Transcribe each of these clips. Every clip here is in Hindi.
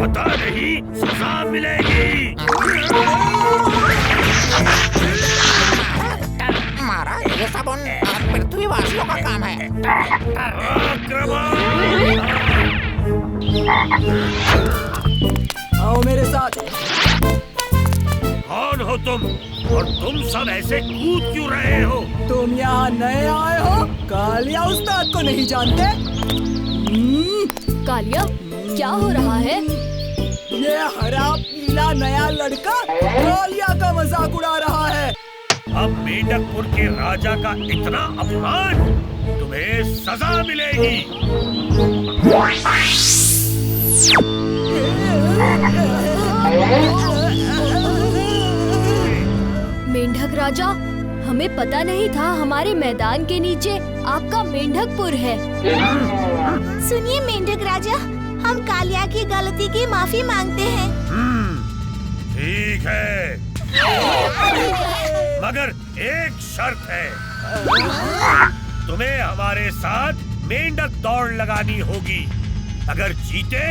पता नहीं सजा मिलेगी। मारा ये सब उन पृथ्वीवासियों का काम है। आओ मेरे साथ। कौन हो तुम और तुम सब ऐसे कूद क्यों रहे हो? तुम यहाँ नए आए हो? कालिया उस्ताद को नहीं जानते? कालिया, क्या हो रहा है? ये हरा पीला नया लड़का कालिया का मजाक उड़ा रहा है। अब मेंढकपुर के राजा का इतना अपमान, तुम्हें सजा मिलेगी। मेंढक राजा, हमें पता नहीं था हमारे मैदान के नीचे आपका मेंढकपुर है। सुनिए मेंढक राजा, हम कालिया की गलती की माफी मांगते हैं। ठीक है, मगर एक शर्त है, तुम्हें हमारे साथ मेंढक दौड़ लगानी होगी। अगर जीते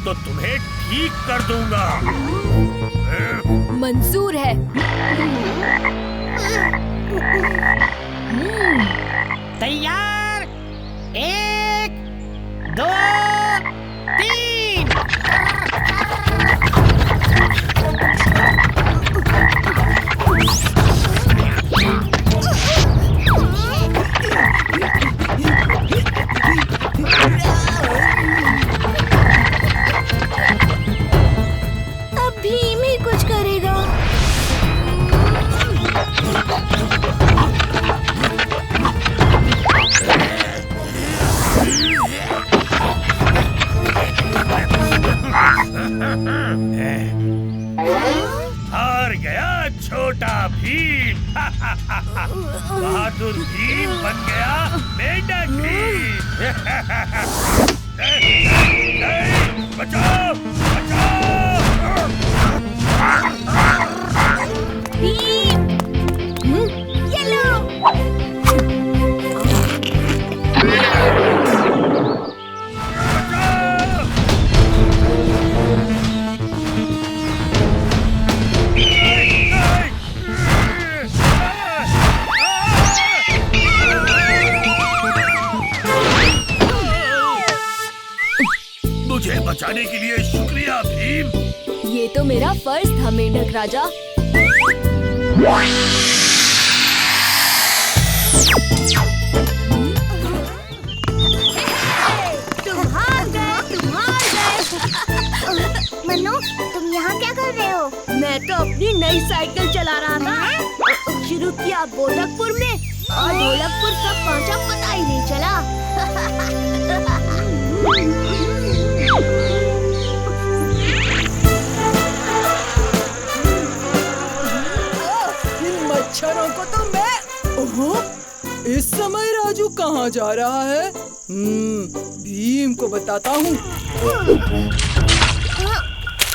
तो तुम्हें ठीक कर दूंगा। मंजूर है। तैयार, 1, 2, 3। अब भीम ही कुछ करेगा। हार गया छोटा भीम। बहादुर भीम बन गया मेंढक भीम। बचाओ, बचाओ। भीम, ये लो। मुझे बचाने के लिए शुक्रिया भीम। ये तो मेरा फर्ज था मेंढक राजा। तुम हार गए। मनु, तुम यहाँ क्या कर रहे हो? मैं तो अपनी नई साइकिल चला रहा था। शुरू किया गोरखपुर में और ढोलकपुर कब पहुँचा पता ही नहीं चला। इन मच्छरों को तो मैं। ओहो, इस समय राजू कहाँ जा रहा है? भीम को बताता हूँ।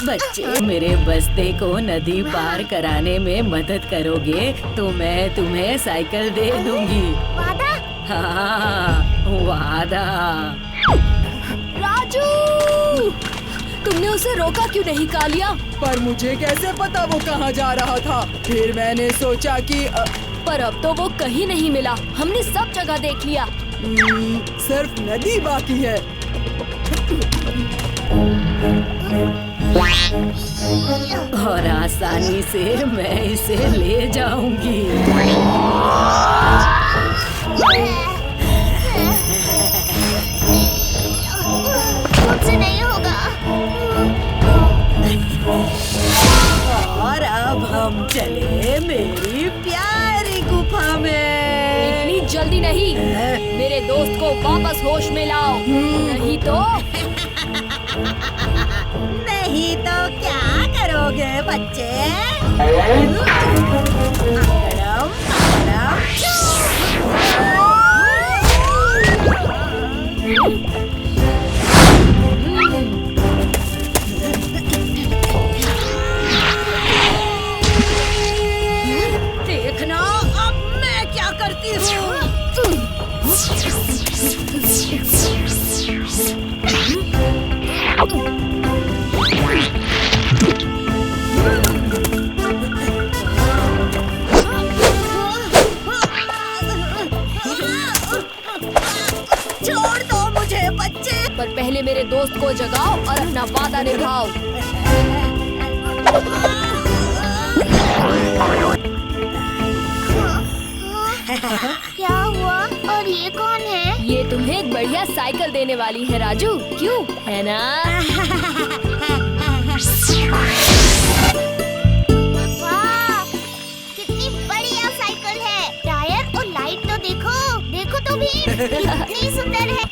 बच्चे, मेरे बस्ते को नदी पार कराने में मदद करोगे तो मैं तुम्हें साइकिल दे दूंगी। वादा? हाँ, वादा। राजू, तुमने उसे रोका क्यों नहीं कालिया? पर मुझे कैसे पता वो कहाँ जा रहा था? फिर मैंने सोचा कि पर अब तो वो कहीं नहीं मिला। हमने सब जगह देख लिया। सिर्फ नदी बाकी है। और आसानी से मैं इसे ले जाऊंगी। मुझसे नहीं होगा। और अब हम चले मेरी प्यारी गुफा में। इतनी जल्दी नहीं, मेरे दोस्त को वापस होश में लाओ, नहीं तो नहीं तो क्या करोगे बच्चे? अगड़म, देखना अब मैं क्या करती हूँ। सबको जगाओ और अपना वादा निभाओ। क्या हुआ? और ये कौन है? ये तुम्हें एक बढ़िया साइकिल देने वाली है राजू, क्यों है ना? वाह, कितनी बढ़िया साइकिल है। टायर और लाइट तो देखो, देखो तो भी कितनी सुंदर है।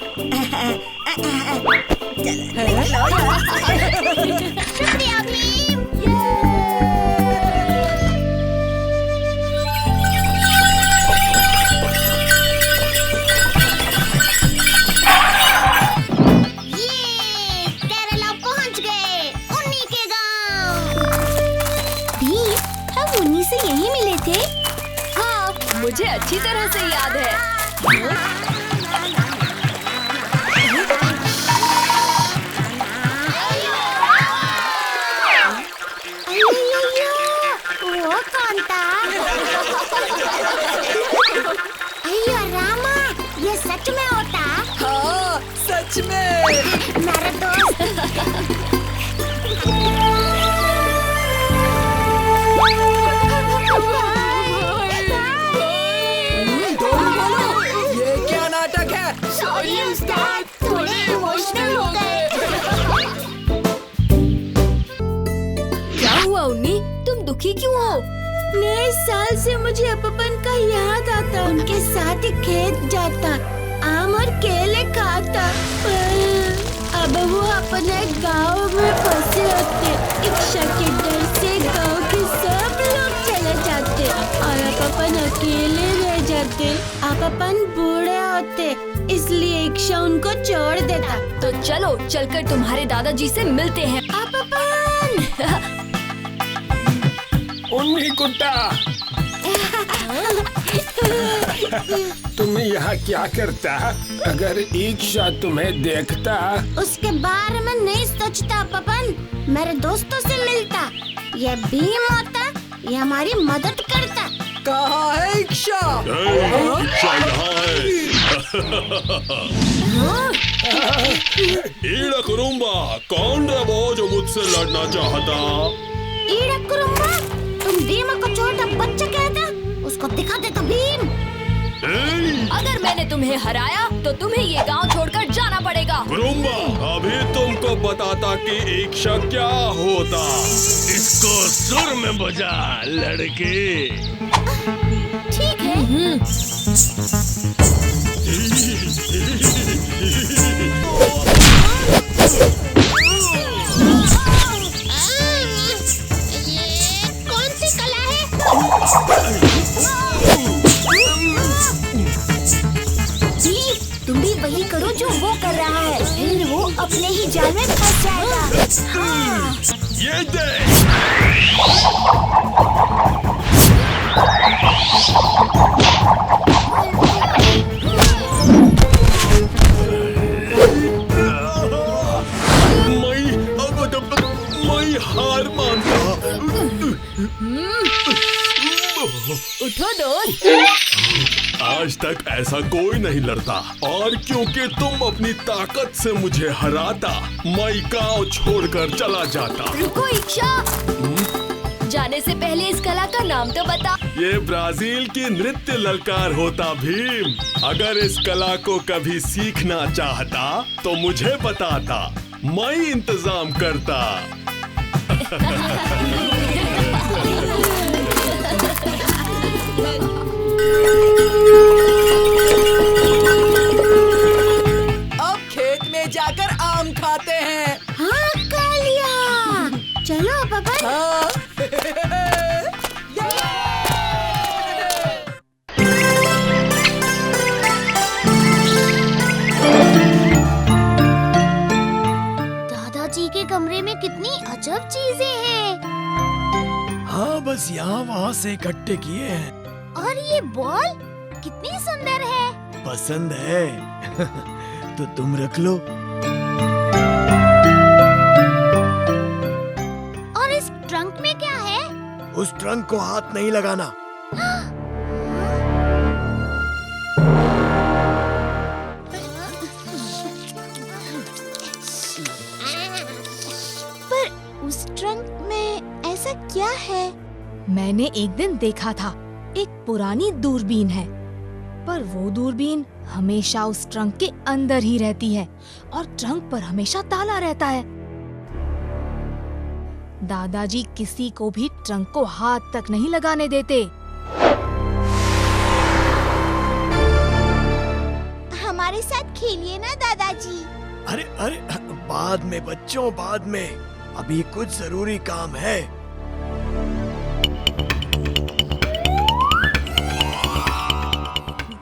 शुक्रिया भीम। यही मिले थे? हाँ, मुझे अच्छी तरह से याद है। वो कौन था? अय्यो रामा, ये सच में होता? हाँ, सच में। मेरा दोस्त। ये क्या नाटक है? सॉरी उस्ताद, थोड़े इमोशनल हो गए। क्या हुआ उन्नी, तुम दुखी क्यों हो? नए साल से मुझे अपपन का याद आता। उनके साथ ही खेत जाता, आम और केले खाता, पर अब वो अपने गांव में फंसे होते। इच्छा के डर से गांव के सब लोग चले जाते और अपपन अकेले रह जाते। अपपन बूढ़े होते, इसलिए इच्छा उनको छोड़ देता। तो चलो चलकर तुम्हारे दादाजी से मिलते हैं। अपपन उन्नी कुत्ता, तुम यहाँ क्या करता? अगर इच्छा तुम्हें देखता। उसके बारे में नहीं सोचता पपन, मेरे दोस्तों से मिलता। ये भीम होता, ये हमारी मदद करता। कहाँ है इच्छा? इच्छा यहाँ है। ईड़ा कुरुम्बा, कौन है वो जो मुझसे लड़ना चाहता? ईड़ा कुरुम्बा, तुम भीम को छोटा बच्चा कहता? उसको दिखा दे तो भीम। अगर मैंने तुम्हें हराया तो तुम्हें ये गांव छोड़कर जाना पड़ेगा। कुरुम्बा, अभी तुमको बताता कि इच्छा क्या होता। इसको सुर में बजा लड़के। ठीक है। ये कौन सी कला है? तुम भी वही करो जो वो कर रहा है, फिर वो अपने ही जाल में फंस जाएगा। हाँ। ये देख। मैं हार मानता। उठो दोस्त। आज तक ऐसा कोई नहीं लड़ता, और क्योंकि तुम अपनी ताकत से मुझे हराता, मैं गांव छोड़कर चला जाता। रुको इच्छा, जाने से पहले इस कला का नाम तो बता। ये ब्राजील की नृत्य ललकार होता भीम। अगर इस कला को कभी सीखना चाहता तो मुझे बताता, मैं इंतजाम करता। अब खेत में जाकर आम खाते हैं। हाँ, कालिया। चलो पपन। हाँ। दादाजी के कमरे में कितनी अजब चीजें हैं। हाँ, बस यहाँ वहाँ से इकट्ठे किए हैं। और ये बॉल कितनी सुंदर है। पसंद है तो तुम रख लो। और इस ट्रंक में क्या है? उस ट्रंक को हाथ नहीं लगाना। ऐसा क्या है? मैंने एक दिन देखा था, एक पुरानी दूरबीन है, पर वो दूरबीन हमेशा उस ट्रंक के अंदर ही रहती है और ट्रंक पर हमेशा ताला रहता है। दादाजी किसी को भी ट्रंक को हाथ तक नहीं लगाने देते। हमारे साथ खेलिए ना दादाजी। अरे अरे, बाद में बच्चों, बाद में, अभी कुछ जरूरी काम है।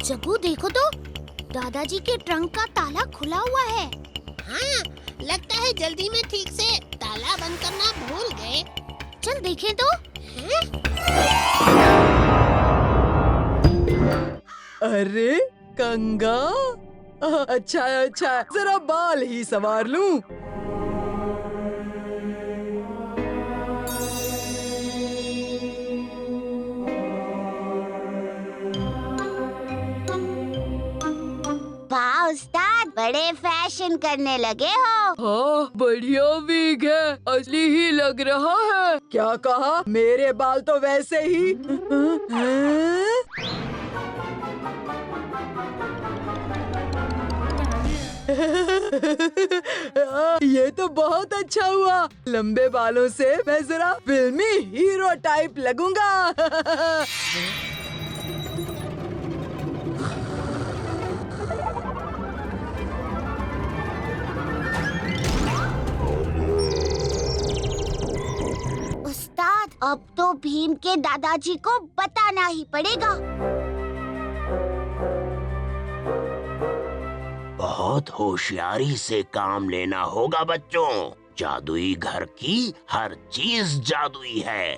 जग्गू देखो तो, दादाजी के ट्रंक का ताला खुला हुआ है। हाँ, लगता है जल्दी में ठीक से ताला बंद करना भूल गए। चल देखें तो। अरे कंगा, अच्छा अच्छा, जरा बाल ही संवार लूं। वाह उस्ताद, बड़े फैशन करने लगे हो। हाँ, बढ़िया विग है, असली ही लग रहा है। क्या कहा? मेरे बाल तो वैसे ही। ये तो बहुत अच्छा हुआ। लंबे बालों से मैं जरा फिल्मी हीरो टाइप लगूंगा। उस्ताद, अब तो भीम के दादाजी को बताना ही पड़ेगा। बहुत होशियारी से काम लेना होगा बच्चों। जादुई घर की हर चीज जादुई है।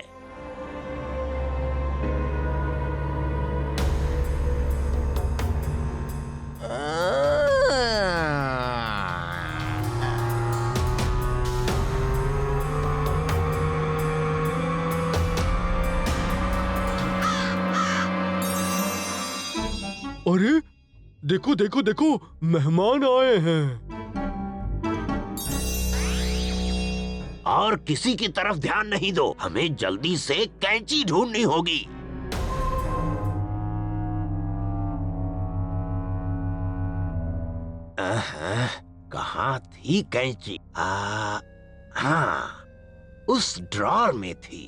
अरे देखो देखो देखो, मेहमान आए हैं। और किसी की तरफ ध्यान नहीं दो, हमें जल्दी से कैंची ढूंढनी होगी। कहाँ थी कैंची? हाँ, उस ड्रॉर में थी।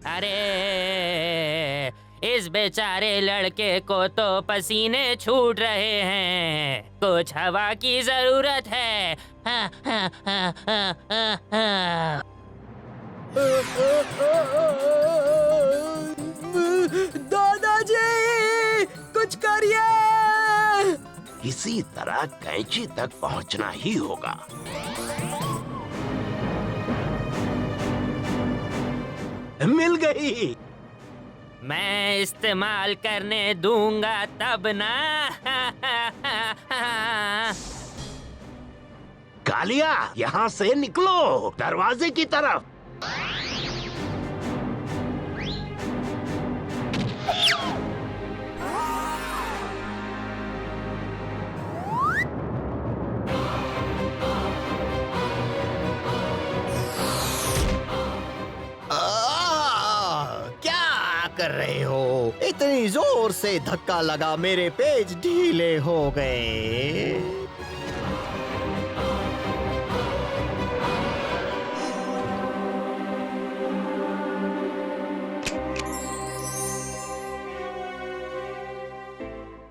अरे इस बेचारे लड़के को तो पसीने छूट रहे हैं, कुछ हवा की जरूरत है। दादाजी, कुछ करिए। किसी तरह कैंची तक पहुंचना ही होगा। मिल गई। मैं इस्तेमाल करने दूंगा तब ना। कालिया, यहाँ से निकलो, दरवाजे की तरफ। कर रहे हो? इतनी जोर से धक्का लगा, मेरे पेज ढीले हो गए।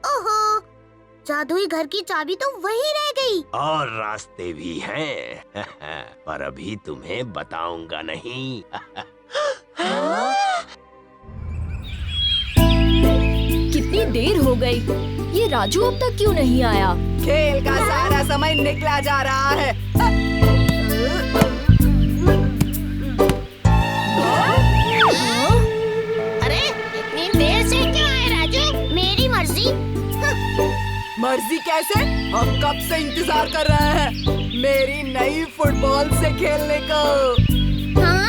ओहो, जादुई घर की चाबी तो वहीं रह गई। और रास्ते भी हैं, पर अभी तुम्हें बताऊंगा नहीं। कितनी देर हो गई, ये राजू अब तक क्यों नहीं आया? खेल का सारा समय निकला जा रहा है। अरे इतनी देर से क्यों आए राजू? मेरी मर्जी। मर्जी कैसे? हम कब से इंतजार कर रहे हैं मेरी नई फुटबॉल से खेलने को। हाँ?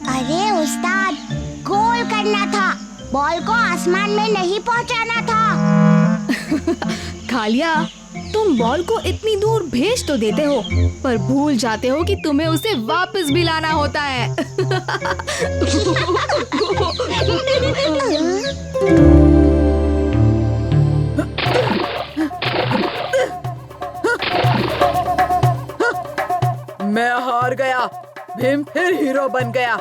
अरे उस्ताद, गोल करना था, बॉल को आसमान में नहीं पहुंचाना था। कालिया, तुम बॉल को इतनी दूर भेज तो देते हो, पर भूल जाते हो कि तुम्हें उसे वापस भी लाना होता है। मैं हार गया। भीम फिर हीरो बन गया।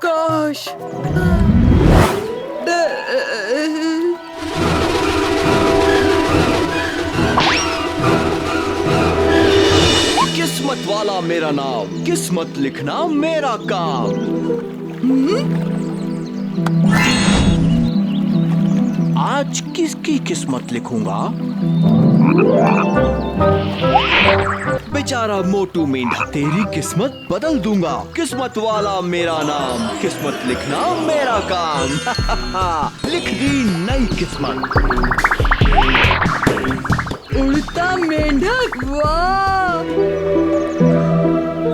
काश। किस्मत वाला मेरा नाम, किस्मत लिखना मेरा काम। आज किसकी किस्मत लिखूंगा? बेचारा मोटू मेंढा, तेरी किस्मत बदल दूंगा। किस्मत वाला मेरा नाम, किस्मत लिखना मेरा काम। लिख दी नई किस्मत। उड़ता मेंढक, वाह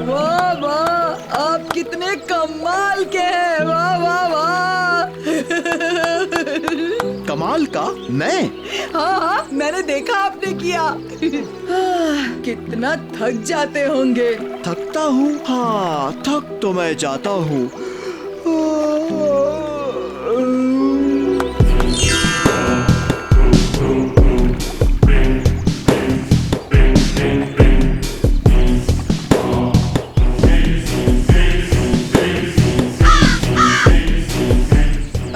वाह वाह, आप कितने कमाल के हैं। वाह वाह वाह। कमाल का? मैं? हाँ हाँ, मैंने देखा आपने किया। कितना थक जाते होंगे। थकता हूँ? हाँ, थक तो मैं जाता हूँ।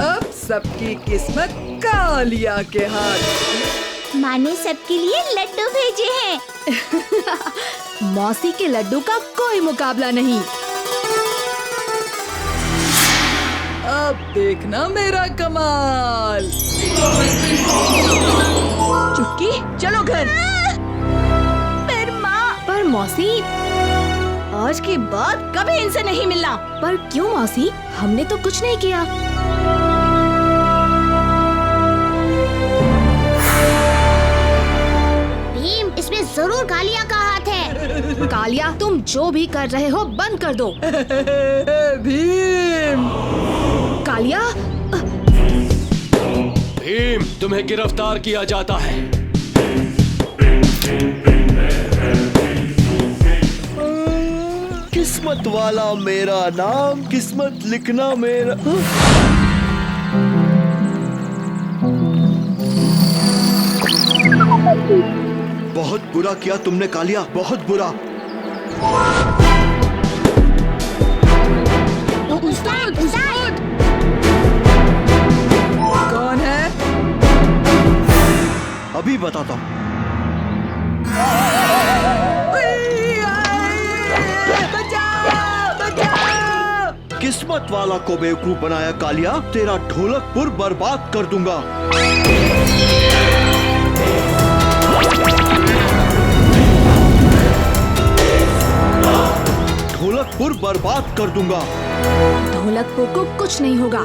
अब सबकी किस्मत कालिया के हाथ। माँ ने सबके लिए लड्डू भेजे हैं। मौसी के लड्डू का कोई मुकाबला नहीं। अब देखना मेरा कमाल। चुटकी, चलो घर। पर मौसी, आज के बाद कभी इनसे नहीं मिलना। पर क्यों मौसी? हमने तो कुछ नहीं किया। भीम, इसमें जरूर कालिया का हाथ है। कालिया, तुम जो भी कर रहे हो बंद कर दो। भीम। कालिया, भीम, तुम्हें गिरफ्तार किया जाता है। किस्मत वाला मेरा नाम, किस्मत लिखना मेरा। बहुत बुरा किया तुमने कालिया, बहुत बुरा। उस्ताद, उस्ताद। कौन है? अभी बताता हूँ। बचाओ, बचाओ। किस्मत वाला को बेवकूफ बनाया कालिया, तेरा ढोलकपुर बर्बाद कर दूंगा। ढोलकपुर बर्बाद कर दूंगा। ढोलकपुर को कुछ नहीं होगा।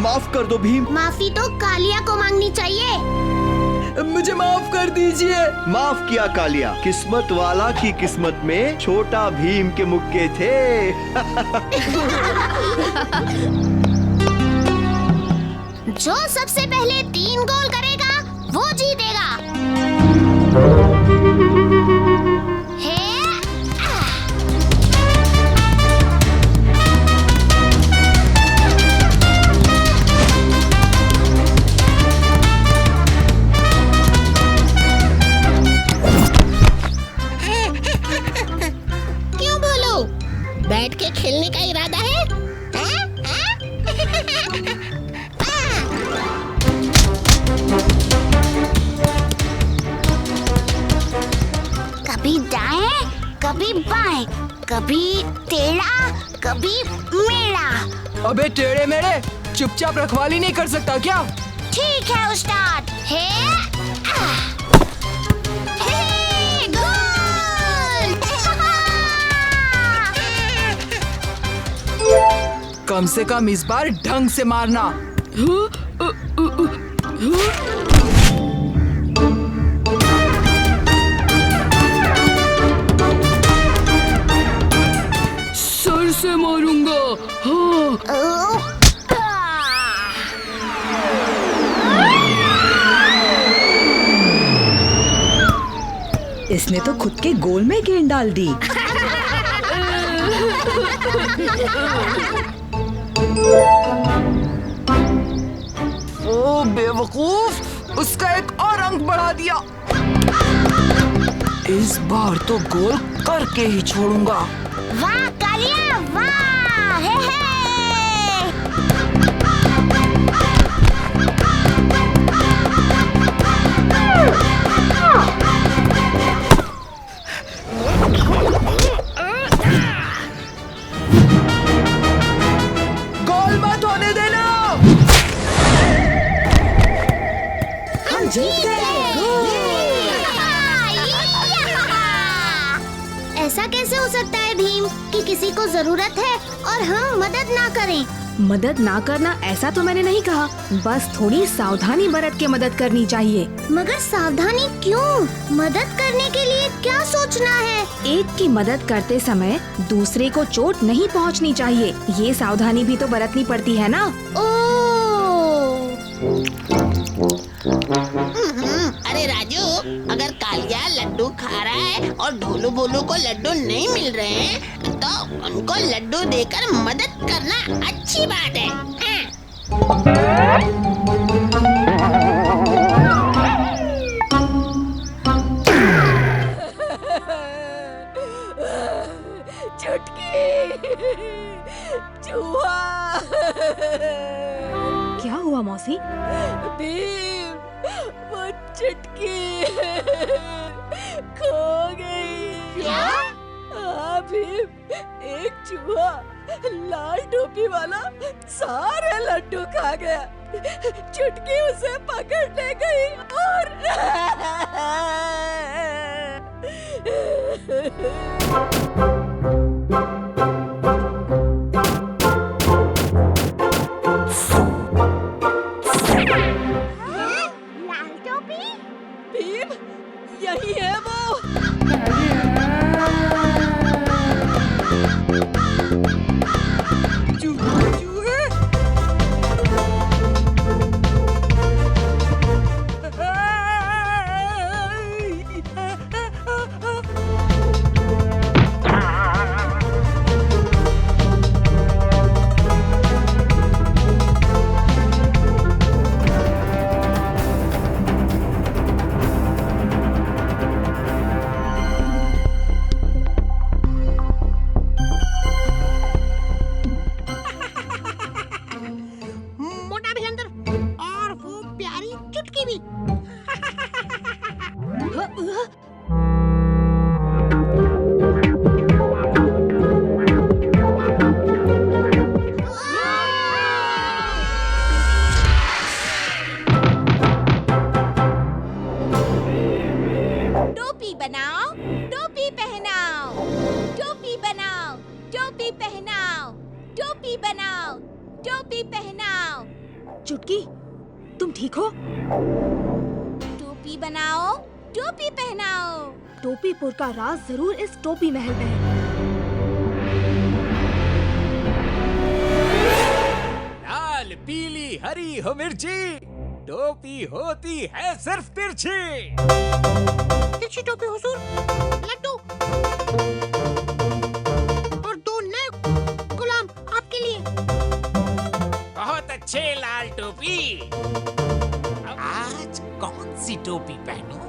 माफ कर दो भीम। माफी तो कालिया को मांगनी चाहिए। मुझे माफ कर दीजिए। माफ किया कालिया। किस्मत वाला की किस्मत में छोटा भीम के मुक्के थे। जो सबसे पहले 3 गोल करेगा वो जीतेगा। क्यों बोलो? बैठ के खेलने का इरादा है? कभी दाएं, कभी बाएं, कभी टेढ़ा, कभी मेढ़ा। अबे टेढ़े मेढ़े, चुपचाप रखवाली नहीं कर सकता क्या? ठीक है उस्ताद। कम से कम इस बार ढंग से मारना। सर से मारूंगा। हाँ। इसने तो खुद के गोल में गेंद डाल दी। ओ बेवकूफ, उसका एक और अंक बढ़ा दिया। इस बार तो गोल करके ही छोड़ूंगा। वाह कालिया वाह, हे हे। गोल मत होने देना। हम जीत गए। ऐसा कैसे हो सकता है भीम कि किसी को जरूरत है और हम मदद ना करें? मदद ना करना ऐसा तो मैंने नहीं कहा, बस थोड़ी सावधानी बरत के मदद करनी चाहिए। मगर सावधानी क्यों? मदद करने के लिए क्या सोचना है? एक की मदद करते समय दूसरे को चोट नहीं पहुंचनी चाहिए, ये सावधानी भी तो बरतनी पड़ती है ना। अरे राजू, अगर कालिया लड्डू खा रहा है और ढोलू बोलू को लड्डू नहीं मिल रहे हैं, तो उनको लड्डू देकर मदद करना अच्छी बात है। चुटकी, चूहा। क्या हुआ मौसी? भीम, वो चुटकी खो गई। क्या? हाँ भीम, एक चूहा लाल टोपी वाला सारे लड्डू खा गया। चुटकी उसे पकड़ने गई और लाल टोपी? भीम, यही है वो। चूहे? मोटा भी अंदर और वो प्यारी चुटकी भी। टोपी बनाओ, टोपी पहनाओ, टोपी बनाओ, टोपी पहनाओ, टोपी बनाओ, टोपी पहनाओ। चुटकी, तुम ठीक हो? टोपी बनाओ, टोपी पहनाओ। टोपीपुर का राज जरूर इस टोपी महल में है। लाल पीली हरी हो मिर्ची, टोपी होती है सिर्फ तिरछी। तिरछी टोपी हुजूर, लड्डू और 2 नए गुलाम आपके लिए। बहुत अच्छे लाल टोपी। आज कौन सी टोपी पहनूं?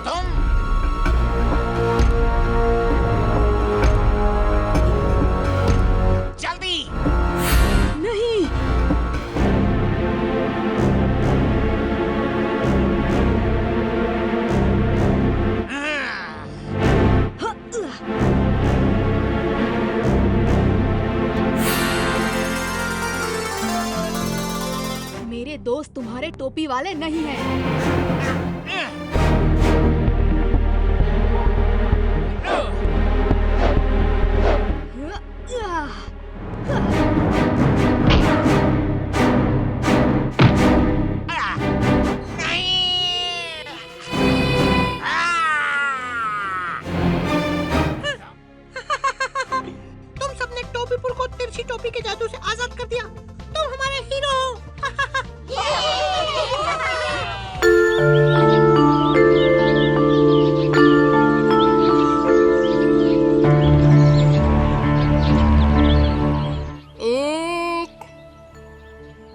तुम जल्दी। नहीं, मेरे दोस्त तुम्हारे टोपी वाले नहीं हैं।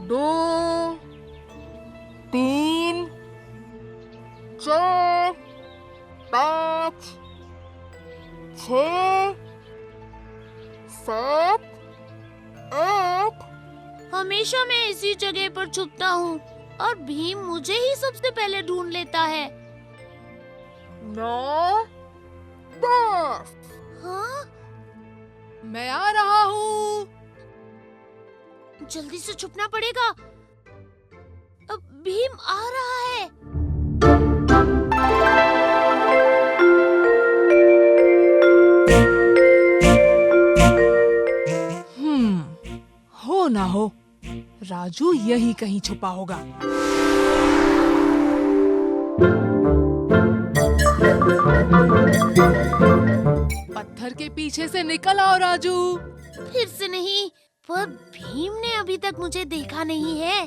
2 3 4 5 6 7 8। हमेशा मैं इसी जगह पर छुपता हूँ और भीम मुझे ही सबसे पहले ढूंढ लेता है। 9 10। हाँ? मैं आ रहा हूँ। जल्दी से छुपना पड़ेगा। अब भीम आ रहा है। हो ना हो, राजू यही कहीं छुपा होगा। पत्थर के पीछे से निकल आओ राजू। फिर से नहीं, पर भीम ने अभी तक मुझे देखा नहीं है।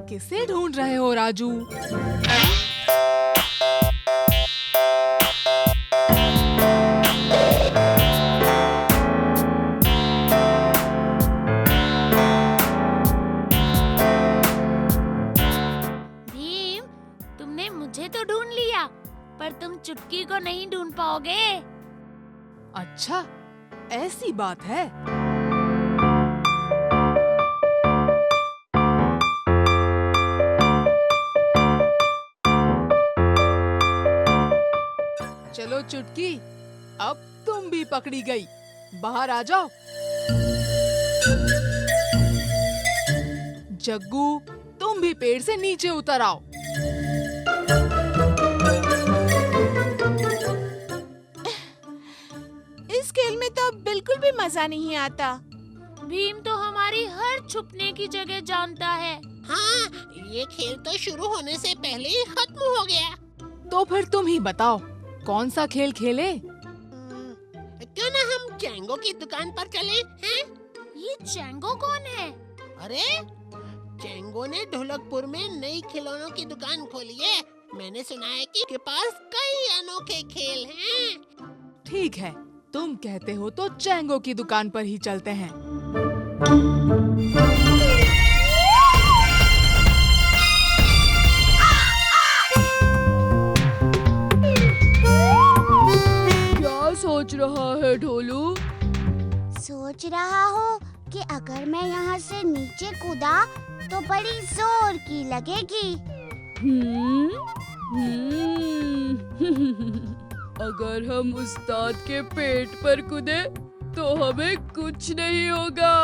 किसे ढूंढ रहे हो राजू? भीम, तुमने मुझे तो ढूंढ लिया, पर तुम चुटकी को नहीं ढूंढ पाओगे। अच्छा, ऐसी बात है। चलो चुटकी, अब तुम भी पकड़ी गई। बाहर आ जाओ। जग्गू, तुम भी पेड़ से नीचे उतर आओ। इस खेल में तो बिल्कुल भी मजा नहीं आता। भीम तो हमारी हर छुपने की जगह जानता है। हाँ, ये खेल तो शुरू होने से पहले ही खत्म हो गया। तो फिर तुम ही बताओ, कौन सा खेल खेले? क्यों ना हम चैंगो की दुकान पर चलें, हैं? ये चैंगो कौन है? अरे, चैंगो ने ढोलकपुर में नई खिलौनों की दुकान खोली है। मैंने सुना है कि के पास कई अनोखे खेल हैं। ठीक है, तुम कहते हो तो चैंगो की दुकान पर ही चलते हैं। क्या सोच रहा है ढोलू? सोच रहा हूँ कि अगर मैं यहाँ से नीचे कूदा तो बड़ी जोर की लगेगी। अगर हम उस्ताद के पेट पर कूदे तो हमें कुछ नहीं होगा।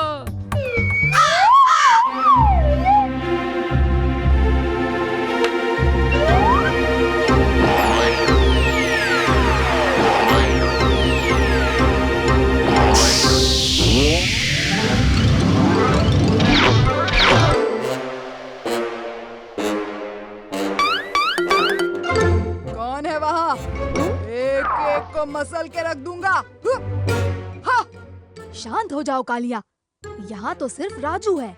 कौन है वहाँ? एक एक को मसल के रख दूंगा। हाँ! शांत हो जाओ कालिया, यहाँ तो सिर्फ राजू है।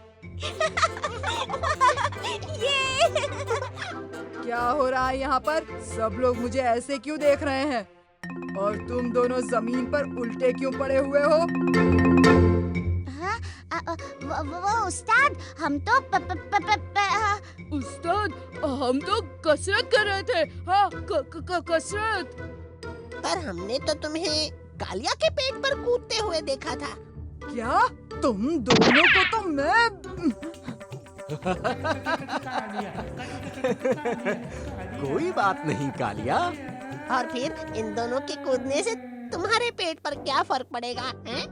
क्या हो रहा है यहाँ पर? सब लोग मुझे ऐसे क्यों देख रहे हैं? और तुम दोनों जमीन पर उल्टे क्यों पड़े हुए हो? वो उस्ताद, हम तो उस्ताद, हम तो कसरत कर रहे थे। हाँ, कसरत। पर हमने तो तुम्हें कालिया के पेट पर कूदते हुए देखा था। क्या? तुम दोनों को तो मैं कोई बात नहीं कालिया। और फिर इन दोनों के कूदने से तुम्हारे पेट पर क्या फर्क पड़ेगा, हैं?